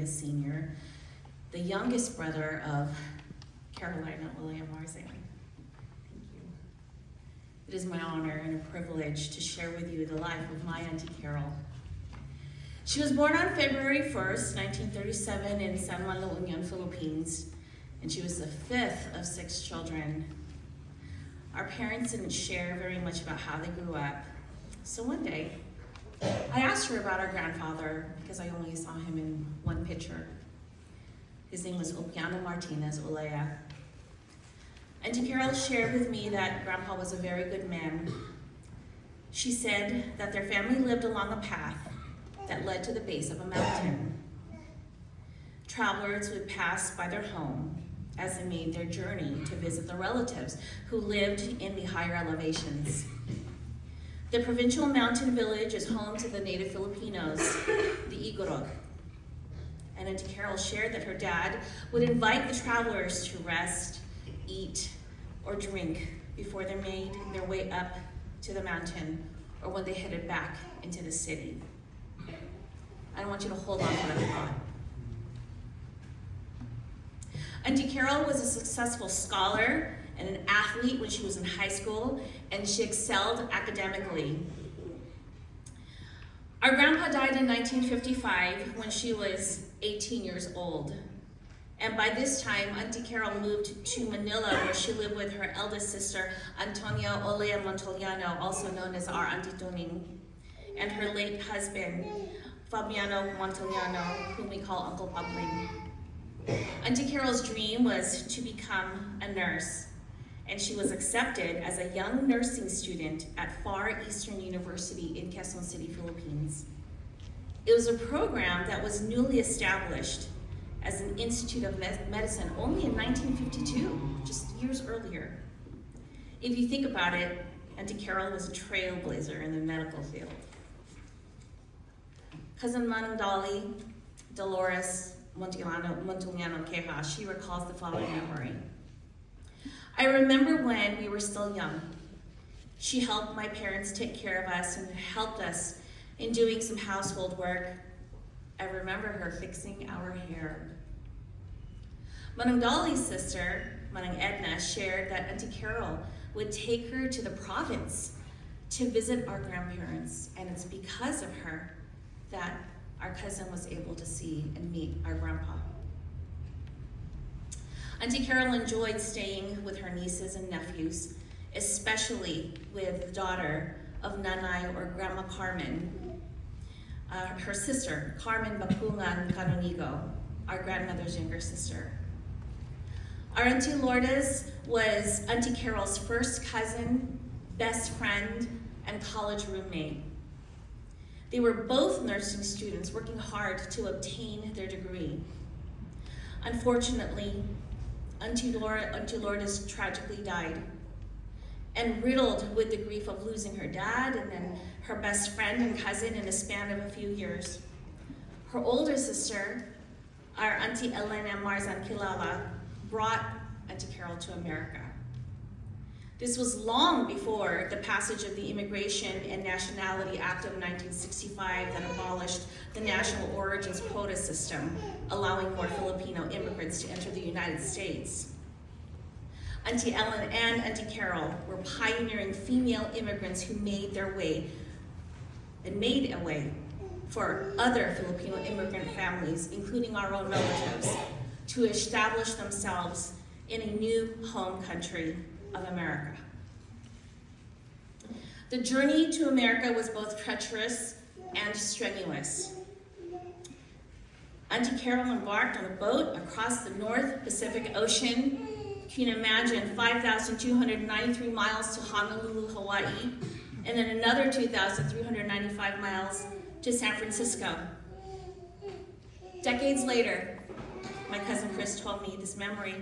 Olea Sr., the youngest brother of Carolina Olea Marzan. Thank you. It is my honor and a privilege to share with you the life of my Auntie Carol. She was born on February 1st, 1937 in San Juan, La Union, Philippines, and she was the fifth of 6 children. Our parents didn't share very much about how they grew up. So one day, I asked her about our grandfather because I only saw him in one picture. His name was Opiano Martinez Olea. Auntie Carol shared with me that Grandpa was a very good man. She said that their family lived along a path that led to the base of a mountain. Travelers would pass by their home as they made their journey to visit the relatives who lived in the higher elevations. The provincial mountain village is home to the native Filipinos, the Igorot. And Auntie Carol shared that her dad would invite the travelers to rest, eat, or drink before they made their way up to the mountain or when they headed back into the city. I want you to hold on to that thought. Auntie Carol was a successful scholar and an athlete when she was in high school, and she excelled academically. Our grandpa died in 1955 when she was 18 years old. And by this time, Auntie Carol moved to Manila, where she lived with her eldest sister, Antonia Olea Montoliano, also known as our Auntie Tuning, and her late husband, Fabiano Montoliano, whom we call Uncle Pabling. Auntie Carol's dream was to become a nurse, and she was accepted as a young nursing student at Far Eastern University in Quezon City, Philippines. It was a program that was newly established as an Institute of Medicine only in 1952, just years earlier. If you think about it, Auntie Carol was a trailblazer in the medical field. Cousin Manang Dolly, Dolores Montoliano Queja, she recalls the following memory. I remember when we were still young. She helped my parents take care of us and helped us in doing some household work. I remember her fixing our hair. Manang Dolly's sister, Manang Edna, shared that Auntie Carol would take her to the province to visit our grandparents, and it's because of her that our cousin was able to see and meet our grandpa. Auntie Carol enjoyed staying with her nieces and nephews, especially with the daughter of Nanay or Grandma Carmen, her sister, Carmen Bakungan Canonigo, our grandmother's younger sister. Our Auntie Lourdes was Auntie Carol's first cousin, best friend, and college roommate. They were both nursing students working hard to obtain their degree. Unfortunately, Auntie Lourdes tragically died, and riddled with the grief of losing her dad and then her best friend and cousin in a span of a few years. Her older sister, our Auntie Elena Marzan Kilala, brought Auntie Carol to America. This was long before the passage of the Immigration and Nationality Act of 1965 that abolished the national origins quota system, allowing more Filipino immigrants to enter the United States. Auntie Ellen and Auntie Carol were pioneering female immigrants who made a way for other Filipino immigrant families, including our own relatives, to establish themselves in a new home country of America. The journey to America was both treacherous and strenuous. Auntie Carol embarked on a boat across the North Pacific Ocean. You can imagine 5,293 miles to Honolulu, Hawaii, and then another 2,395 miles to San Francisco. Decades later, my cousin Chris told me this memory.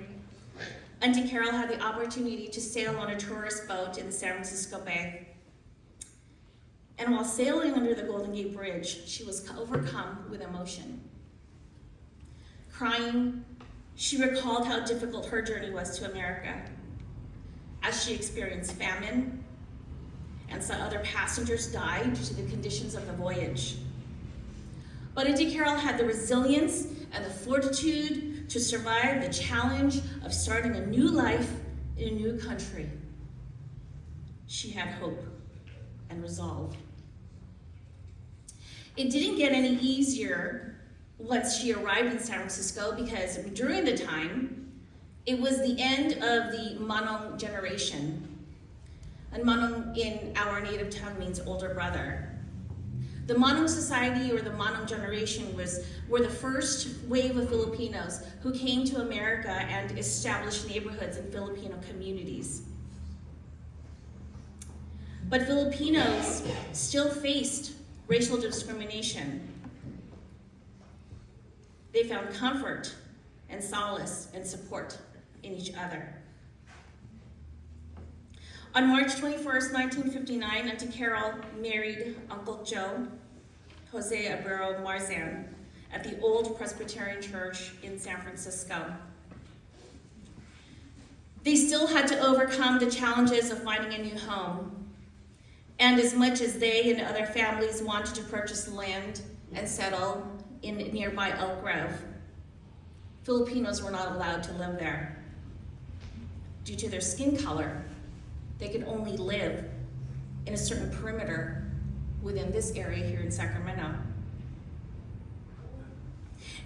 Auntie Carol had the opportunity to sail on a tourist boat in the San Francisco Bay. And while sailing under the Golden Gate Bridge, she was overcome with emotion. Crying, she recalled how difficult her journey was to America, as she experienced famine and saw other passengers die due to the conditions of the voyage. But Auntie Carol had the resilience and the fortitude to survive the challenge of starting a new life in a new country. She had hope and resolve. It didn't get any easier once she arrived in San Francisco, because during the time, it was the end of the Manong generation. And Manong in our native tongue means older brother. The Manong Society, or the Manong generation, were the first wave of Filipinos who came to America and established neighborhoods and Filipino communities. But Filipinos still faced racial discrimination. They found comfort and solace and support in each other. On March 21st, 1959, Auntie Carol married Uncle Joe, Jose Abreu Marzan, at the Old Presbyterian Church in San Francisco. They still had to overcome the challenges of finding a new home. And as much as they and other families wanted to purchase land and settle in nearby Elk Grove, Filipinos were not allowed to live there. Due to their skin color, they could only live in a certain perimeter within this area here in Sacramento.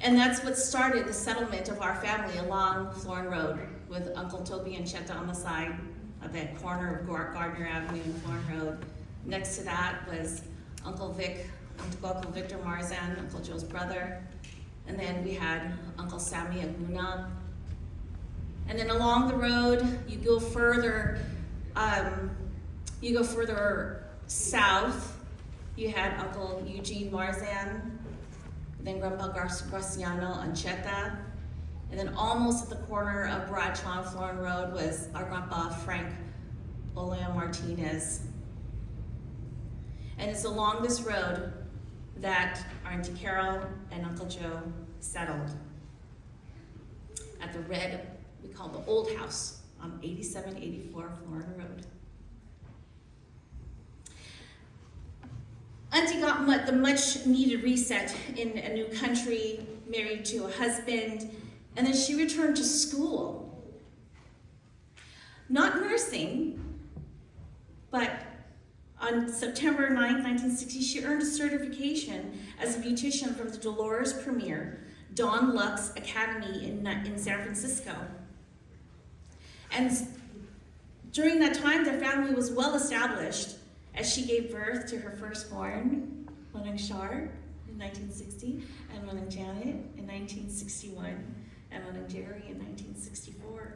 And that's what started the settlement of our family along Florin Road, with Uncle Toby and Cheta on the side at the corner of Gardner Avenue and Florin Road. Next to that was Uncle Victor Marzan, Uncle Joe's brother. And then we had Uncle Sammy Aguna. And then along the road, you go further south, you had Uncle Eugene Marzan, then Grandpa Graciano Ancheta, and then almost at the corner of Bradshaw and Florin Road was our Grandpa Frank Olea Martinez. And it's along this road that our Auntie Carol and Uncle Joe settled at the red, we call the Old House on 8784 Florin Road. Auntie got the much needed reset in a new country, married to a husband, and then she returned to school. Not nursing, but on September 9, 1960, she earned a certification as a beautician from the Dolores Premier Don Lux Academy in San Francisco. And during that time, their family was well established as she gave birth to her firstborn, Manang Shar, in 1960, and Manang Janet in 1961, and Manang Jerry in 1964.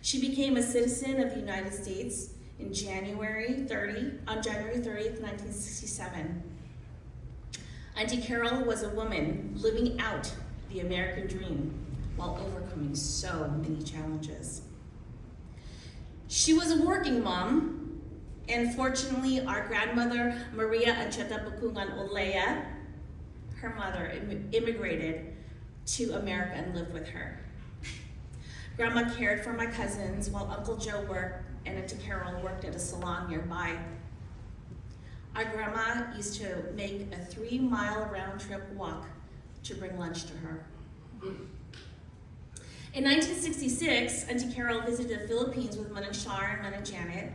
She became a citizen of the United States on January 30th, 1967. Auntie Carol was a woman living out the American dream while overcoming so many challenges. She was a working mom, and fortunately, our grandmother, Maria Ancheta Bukungan Olea, her mother, immigrated to America and lived with her. Grandma cared for my cousins while Uncle Joe worked and Auntie Carol worked at a salon nearby. Our grandma used to make a 3-mile round-trip walk to bring lunch to her. In 1966, Auntie Carol visited the Philippines with Manang Shar and Manang Janet,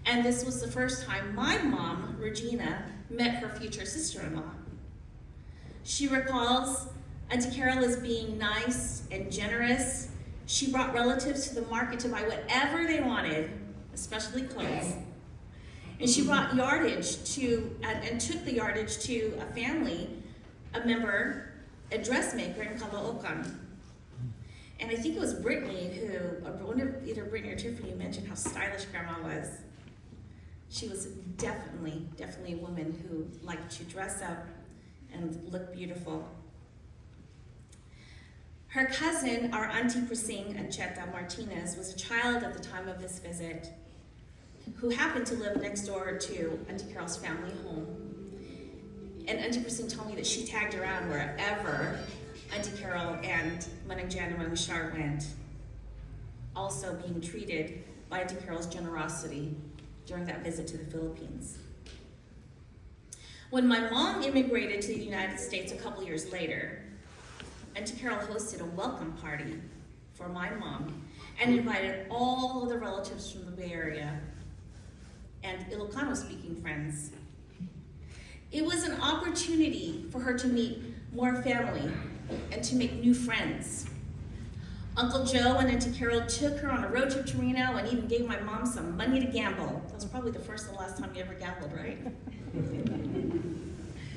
and this was the first time my mom, Regina, met her future sister-in-law. She recalls Auntie Carol as being nice and generous. She brought relatives to the market to buy whatever they wanted, especially clothes. And she brought yardage and took the yardage to a family, a member, a dressmaker in Caloocan. And I think it was Brittany who, I wonder if either Brittany or Tiffany mentioned how stylish Grandma was. She was definitely a woman who liked to dress up and look beautiful. Her cousin, our Auntie Prising Ancheta Martinez, was a child at the time of this visit who happened to live next door to Auntie Carol's family home. And Auntie Prising told me that she tagged around wherever Auntie Carol and Manang Jan and Manang Shar went, also being treated by Auntie Carol's generosity during that visit to the Philippines. When my mom immigrated to the United States a couple years later, Auntie Carol hosted a welcome party for my mom and invited all of the relatives from the Bay Area and Ilocano-speaking friends. It was an opportunity for her to meet more family and to make new friends. Uncle Joe and Auntie Carol took her on a road trip to Reno and even gave my mom some money to gamble. That was probably the first and last time you ever gambled, right?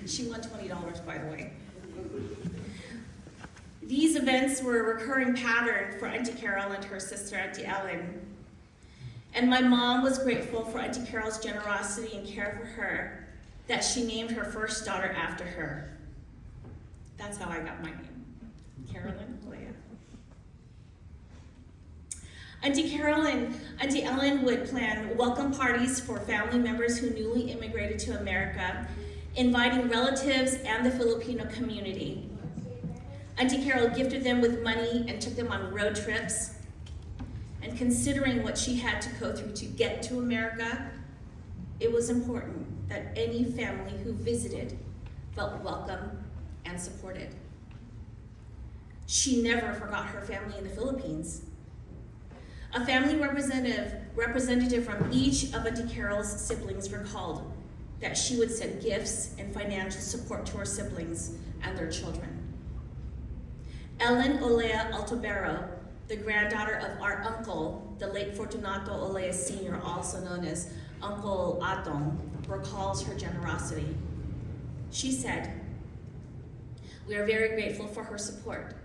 She won $20, by the way. These events were a recurring pattern for Auntie Carol and her sister, Auntie Ellen. And my mom was grateful for Auntie Carol's generosity and care for her, that she named her first daughter after her. That's how I got my name, Carolyn Olea. Auntie Carol and Auntie Ellen would plan welcome parties for family members who newly immigrated to America, inviting relatives and the Filipino community. Auntie Carol gifted them with money and took them on road trips. And considering what she had to go through to get to America, it was important that any family who visited felt welcome and supported. She never forgot her family in the Philippines. A family representative from each of Auntie Carol's siblings recalled that she would send gifts and financial support to her siblings and their children. Ellen Olea Altobero, the granddaughter of our uncle, the late Fortunato Olea Sr., also known as Uncle Atong, recalls her generosity. She said, "We are very grateful for her support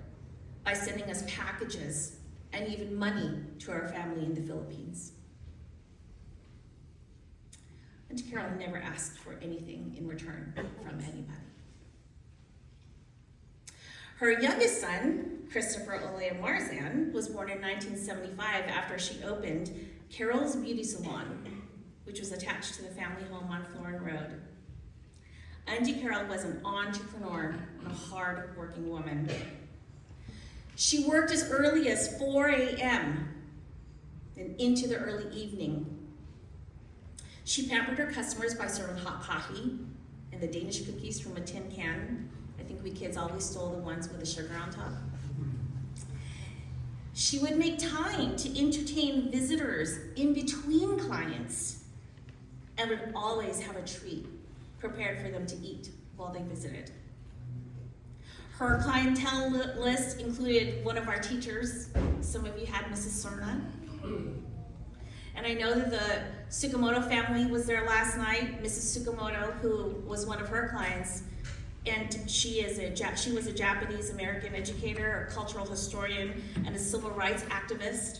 by sending us packages and even money to our family in the Philippines." Auntie Carol never asked for anything in return from anybody. Her youngest son, Christopher Olea Marzan, was born in 1975 after she opened Carol's Beauty Salon, which was attached to the family home on Florin Road. Auntie Carol was an entrepreneur and a hard-working woman. She worked as early as 4 a.m. and into the early evening. She pampered her customers by serving hot coffee and the Danish cookies from a tin can. I think we kids always stole the ones with the sugar on top. She would make time to entertain visitors in between clients and would always have a treat prepared for them to eat while they visited. Her clientele list included one of our teachers. Some of you had Mrs. Sorna. And I know that the Tsukamoto family was there last night. Mrs. Tsukamoto, who was one of her clients, and she was a Japanese American educator, a cultural historian, and a civil rights activist.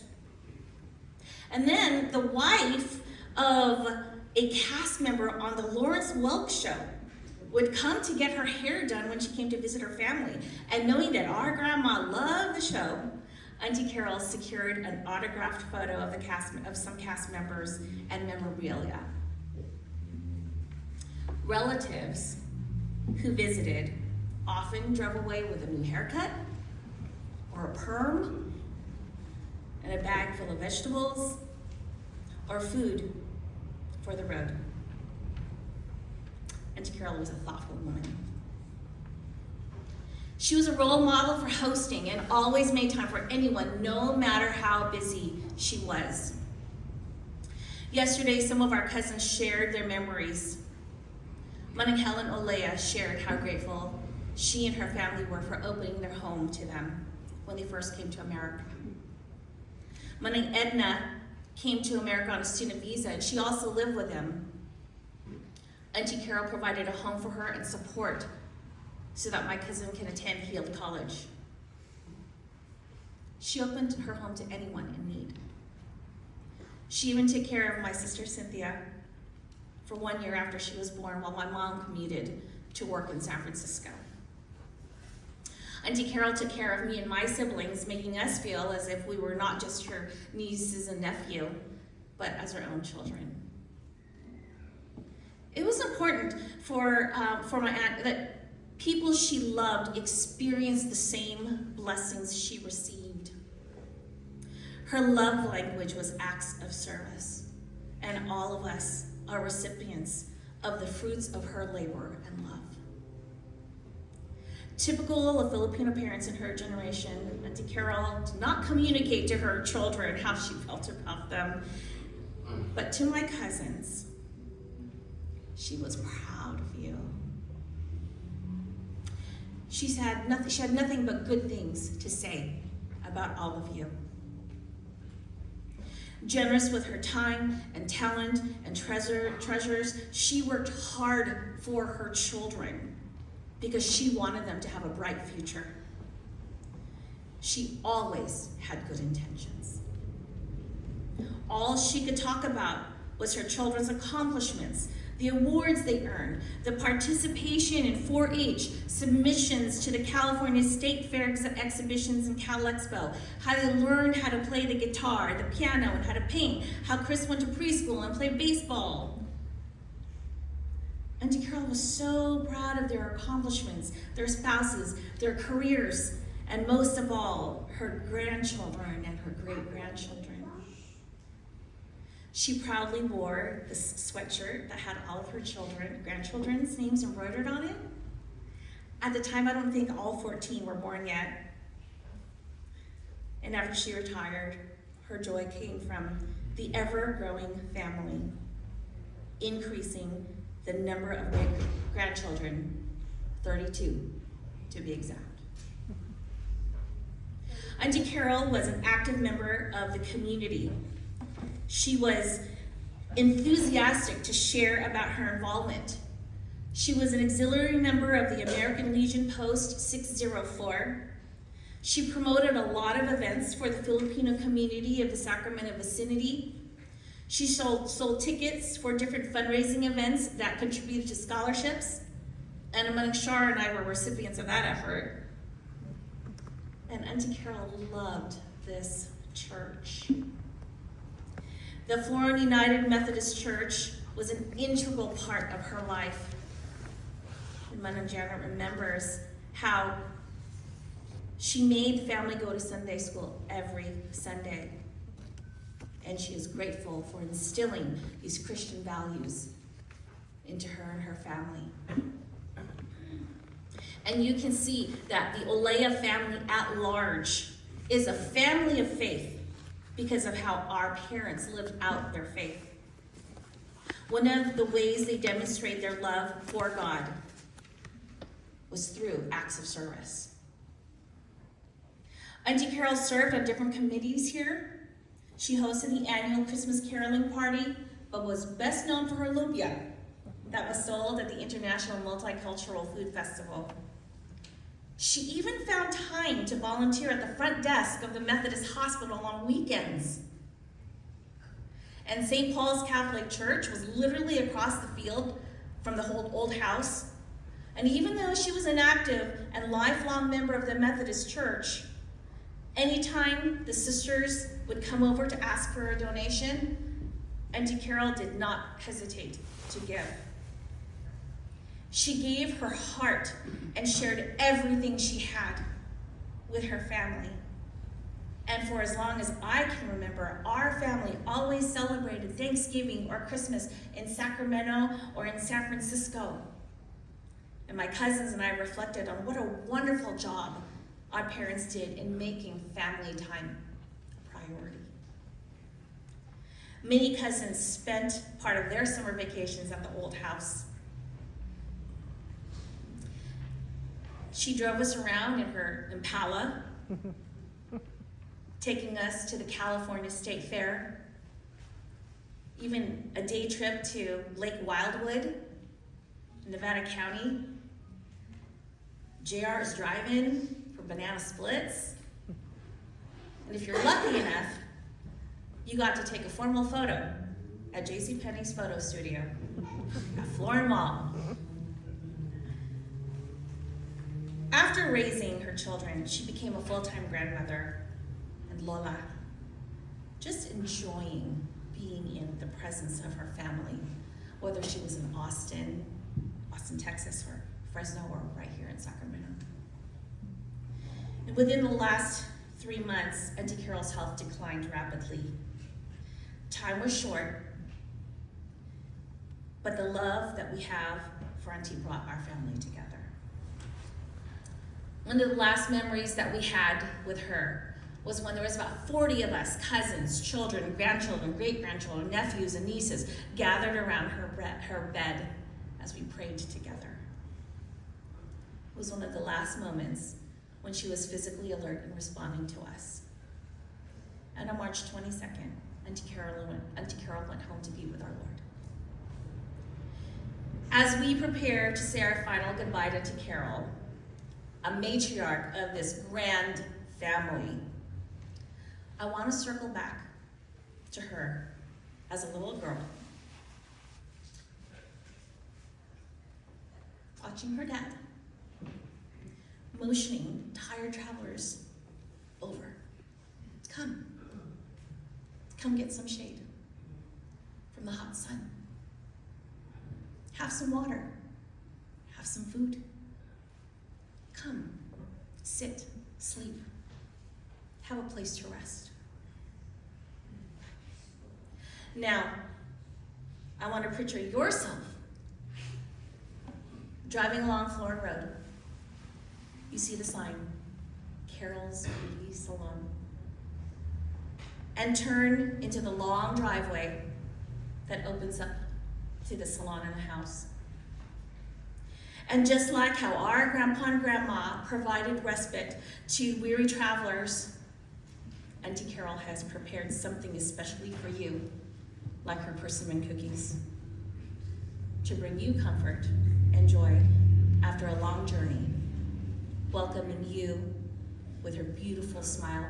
And then the wife of a cast member on the Lawrence Welk show would come to get her hair done when she came to visit her family. And knowing that our grandma loved the show, Auntie Carol secured an autographed photo of some cast members and memorabilia. Relatives who visited often drove away with a new haircut or a perm and a bag full of vegetables or food for the road. Auntie Carol was a thoughtful woman. She was a role model for hosting and always made time for anyone, no matter how busy she was. Yesterday, some of our cousins shared their memories. Manang Helen Olea shared how grateful she and her family were for opening their home to them when they first came to America. Manang Edna came to America on a student visa, and she also lived with them. Auntie Carol provided a home for her and support so that my cousin can attend Heald College. She opened her home to anyone in need. She even took care of my sister Cynthia for 1 year after she was born while my mom commuted to work in San Francisco. Auntie Carol took care of me and my siblings, making us feel as if we were not just her nieces and nephew, but as her own children. It was important for my aunt that people she loved experienced the same blessings she received. Her love language was acts of service, and all of us are recipients of the fruits of her labor and love. Typical of Filipino parents in her generation, Auntie Carol did not communicate to her children how she felt about them, but to my cousins, she was proud of you. She had nothing but good things to say about all of you. Generous with her time and talent and treasures, she worked hard for her children because she wanted them to have a bright future. She always had good intentions. All she could talk about was her children's accomplishments, the awards they earned, the participation in 4-H, submissions to the California State Fair exhibitions and Cal Expo, how they learned how to play the guitar, the piano, and how to paint, how Chris went to preschool and played baseball. Auntie Carol was so proud of their accomplishments, their spouses, their careers, and most of all, her grandchildren and her great-grandchildren. She proudly wore this sweatshirt that had all of her grandchildren's names embroidered on it. At the time, I don't think all 14 were born yet. And after she retired, her joy came from the ever-growing family, increasing the number of grandchildren, 32 to be exact. Auntie Carol was an active member of the community. She was enthusiastic to share about her involvement. She was an auxiliary member of the American Legion Post 604. She promoted a lot of events for the Filipino community of the Sacramento vicinity. She sold tickets for different fundraising events that contributed to scholarships. And Amanda Shar and I were recipients of that effort. And Auntie Carol loved this church. The Florida United Methodist Church was an integral part of her life. And Mother Janet remembers how she made the family go to Sunday school every Sunday. And she is grateful for instilling these Christian values into her and her family. And you can see that the Olea family at large is a family of faith because of how our parents lived out their faith. One of the ways they demonstrate their love for God was through acts of service. Auntie Carol served on different committees here. She hosted the annual Christmas caroling party, but was best known for her lumpia that was sold at the International Multicultural Food Festival. She even found time to volunteer at the front desk of the Methodist Hospital on weekends. And St. Paul's Catholic Church was literally across the field from the whole old house. And even though she was an active and lifelong member of the Methodist Church, anytime the sisters would come over to ask for a donation, Auntie Carol did not hesitate to give. She gave her heart and shared everything she had with her family. And for as long as I can remember, our family always celebrated Thanksgiving or Christmas in Sacramento or in San Francisco. And my cousins and I reflected on what a wonderful job our parents did in making family time a priority. Many cousins spent part of their summer vacations at the old house. She drove us around in her Impala, taking us to the California State Fair, even a day trip to Lake Wildwood, Nevada County, JR's drive-in for banana splits. And if you're lucky enough, you got to take a formal photo at JCPenney's photo studio at Florin Mall. After raising her children, she became a full-time grandmother and Lola, just enjoying being in the presence of her family, whether she was in Austin, Texas, or Fresno, or right here in Sacramento. And within the last 3 months, Auntie Carol's health declined rapidly. Time was short, but the love that we have for Auntie brought our family together. One of the last memories that we had with her was when there was about 40 of us, cousins, children, grandchildren, great-grandchildren, nephews, and nieces, gathered around her bed as we prayed together. It was one of the last moments when she was physically alert and responding to us. And on March 22nd, Auntie Carol went home to be with our Lord. As we prepare to say our final goodbye to Auntie Carol, a matriarch of this grand family, I want to circle back to her as a little girl, watching her dad, motioning tired travelers over. Come get some shade from the hot sun. Have some water, have some food. Come, sit, sleep, have a place to rest. Now, I want to picture yourself driving along Florin Road. You see the sign, Carol's Beauty Salon, and turn into the long driveway that opens up to the salon and the house. And just like how our grandpa and grandma provided respite to weary travelers, Auntie Carol has prepared something especially for you, like her persimmon cookies, to bring you comfort and joy after a long journey, welcoming you with her beautiful smile,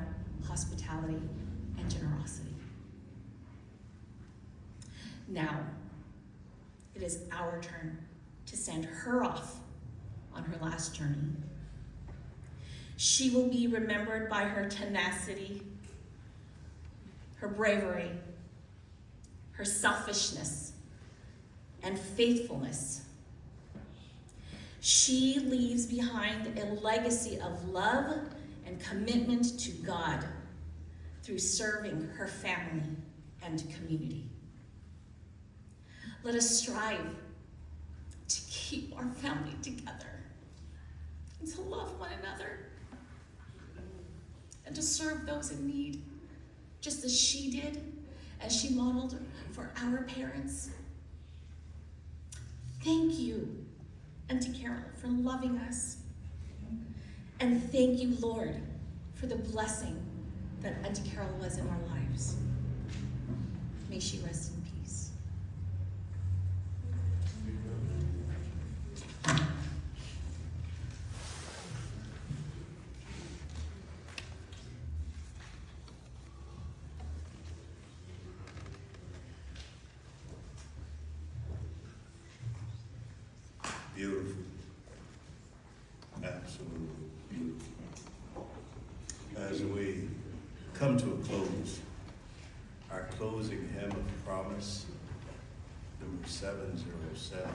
hospitality, and generosity. Now, it is our turn to send her off on her last journey. She will be remembered by her tenacity, her bravery, her selfishness, and faithfulness. She leaves behind a legacy of love and commitment to God through serving her family and community. Let us strive to keep our family together and to love one another and to serve those in need, just as she did, as she modeled for our parents. Thank you, Auntie Carol, for loving us. And thank you, Lord, for the blessing that Auntie Carol was in our lives. May she rest in peace. Beautiful. Absolutely beautiful. As we come to a close, our closing hymn of promise, number 707.